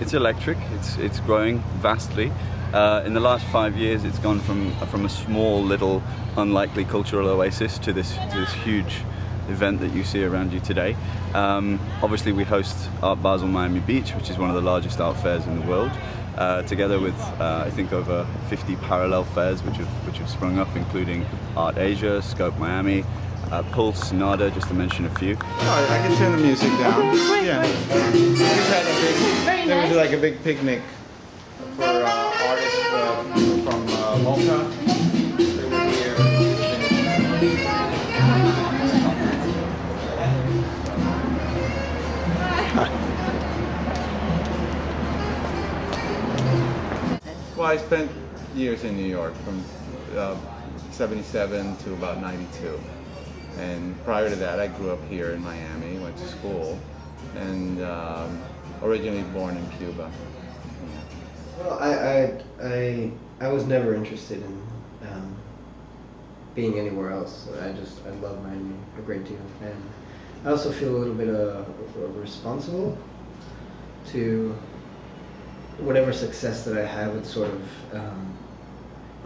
It's electric. It's growing vastly. In the last 5 years, it's gone from a small, little, unlikely cultural oasis to this huge event that you see around you today. Obviously, we host Art Basel Miami Beach, which is one of the largest art fairs in the world, together with I think over 50 parallel fairs which have sprung up, including Art Asia, Scope Miami, Pulse, Nada, just to mention a few. Oh, I can turn the music down. Yeah. We just had there was like a big picnic for artists from Malta. They were here. Well, I spent years in New York from 77 to about 92. And prior to that, I grew up here in Miami, went to school, and originally born in Cuba. Well, I was never interested in being anywhere else. I love Miami a great deal, and I also feel a little bit responsible to whatever success that I have. It sort of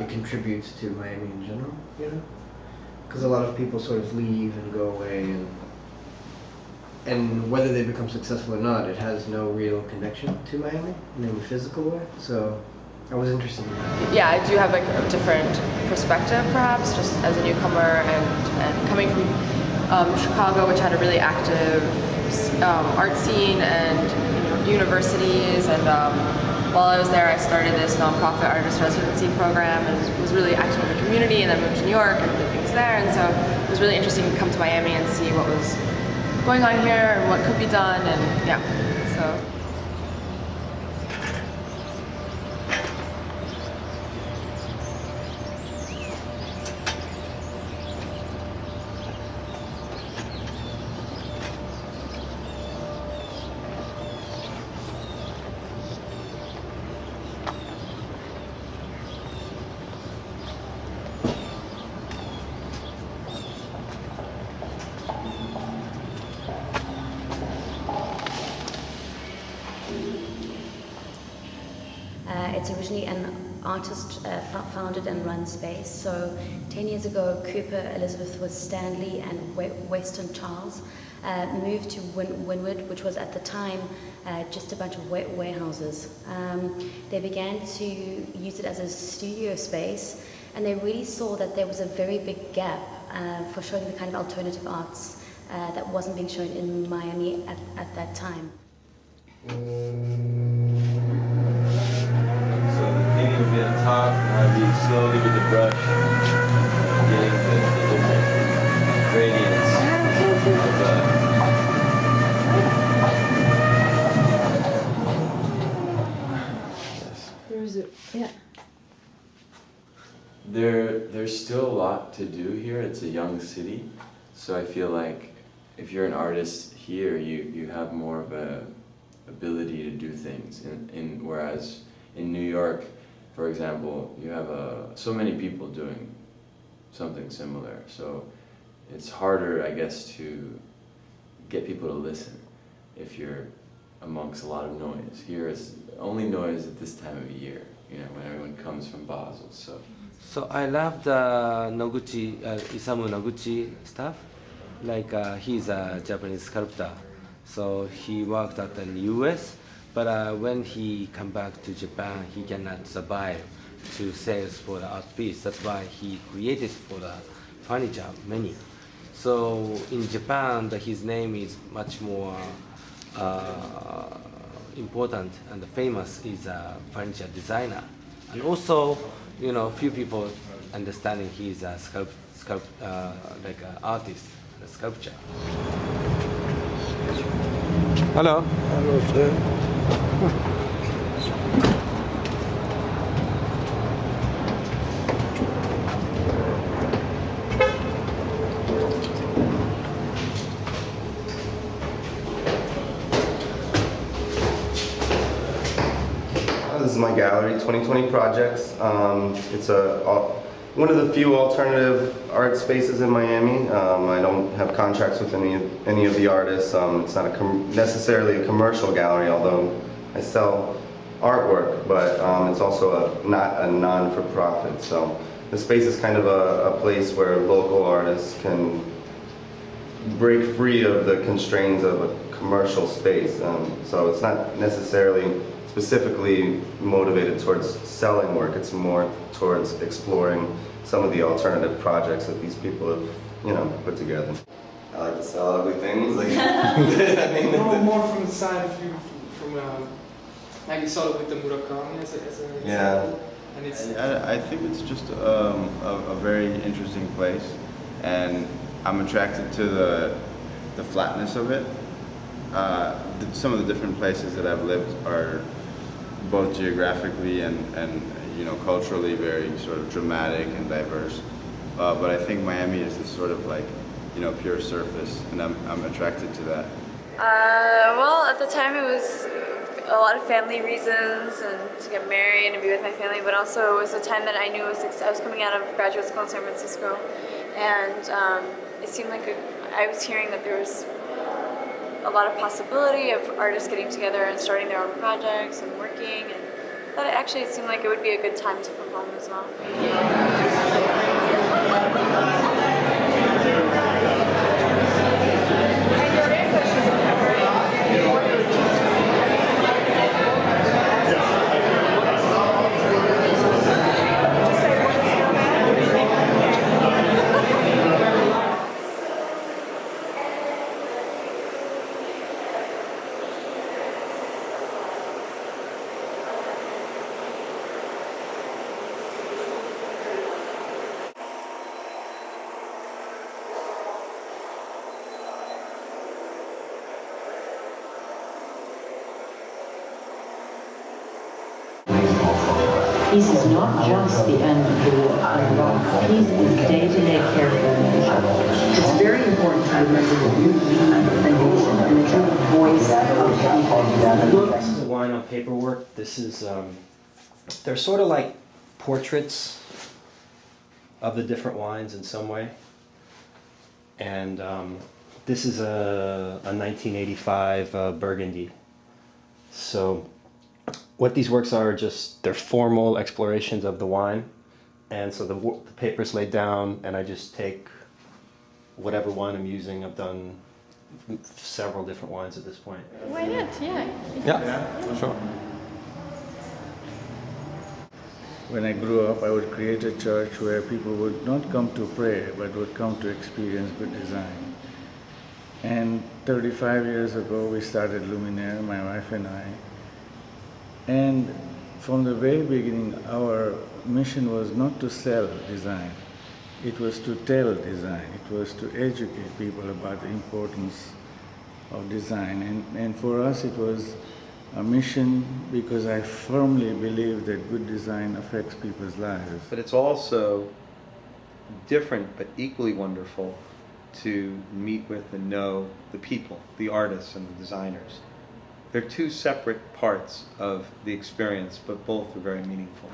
it contributes to Miami in general, you know. Because a lot of people sort of leave and go away, and whether they become successful or not, it has no real connection to Miami in any physical way. So I was interested in that. Yeah, I do have like a different perspective, perhaps, just as a newcomer and coming from Chicago, which had a really active art scene and universities. And while I was there, I started this nonprofit artist residency program and was really active in the community. And then moved to New York and did things there. And so it was really interesting to come to Miami and see what was going on here and what could be done. And yeah, so. It's originally an artist founded and run space. So 10 years ago, Cooper, Elizabeth with Stanley and Weston Charles moved to Wynwood, which was at the time just a bunch of warehouses. They began to use it as a studio space, and they really saw that there was a very big gap for showing the kind of alternative arts that wasn't being shown in Miami at that time. Would be on top, and I'd be slowly with the brush getting the different gradients Where is it? Yeah. There's still a lot to do here. It's a young city, so I feel like if you're an artist here, you have more of a ability to do things. Whereas in New York, for example, you have so many people doing something similar, so it's harder, I guess, to get people to listen if you're amongst a lot of noise. Here is only noise at this time of year, you know, when everyone comes from Basel. So I love the Noguchi, Isamu Noguchi stuff. Like he's a Japanese sculptor, so he worked at the US. But when he come back to Japan, he cannot survive to sales for the art piece. That's why he created for the furniture many. So in Japan, his name is much more important and famous is a furniture designer. And also, you know, few people understanding he's a like an artist, a sculpture. Hello. Hello, sir. This is my gallery, 2020 Projects. It's one of the few alternative art spaces in Miami. I don't have contracts with any of the artists. It's not necessarily a commercial gallery, although I sell artwork, but it's also not a non-for-profit. So the space is kind of a place where local artists can break free of the constraints of a commercial space. So it's not necessarily specifically motivated towards selling work. It's more towards exploring some of the alternative projects that these people have, put together. I like to sell ugly things. Like, I mean, more from the side of you, from like you saw it with the Murakami as an example. Yeah. And it's. I think it's just a very interesting place, and I'm attracted to the flatness of it. Some of the different places that I've lived are both geographically and culturally very sort of dramatic and diverse. But I think Miami is this sort of like, pure surface, and I'm attracted to that. Well, at the time it was a lot of family reasons and to get married and be with my family, but also it was a time that I knew I was coming out of graduate school in San Francisco, and it seemed like I was hearing that there was a lot of possibility of artists getting together and starting their own projects and working, and that it seemed like it would be a good time to come home as well. Peace is not just the end of the war. Peace is day-to-day care for the nation. It's very important to remember that you lead the nation and that you're the voice of the people. This is a wine on paperwork. This is, they're sort of like portraits of the different wines in some way. And this is a 1985 Burgundy. So what these works are they're formal explorations of the wine, and so the paper's laid down, and I just take whatever wine I'm using. I've done several different wines at this point. Why not? Yeah. Yeah, sure. When I grew up, I would create a church where people would not come to pray, but would come to experience good design. And 35 years ago, we started Luminaire, my wife and I. And from the very beginning, our mission was not to sell design. It was to tell design. It was to educate people about the importance of design. And for us, it was a mission because I firmly believe that good design affects people's lives. But it's also different but equally wonderful to meet with and know the people, the artists and the designers. They're two separate parts of the experience, but both are very meaningful.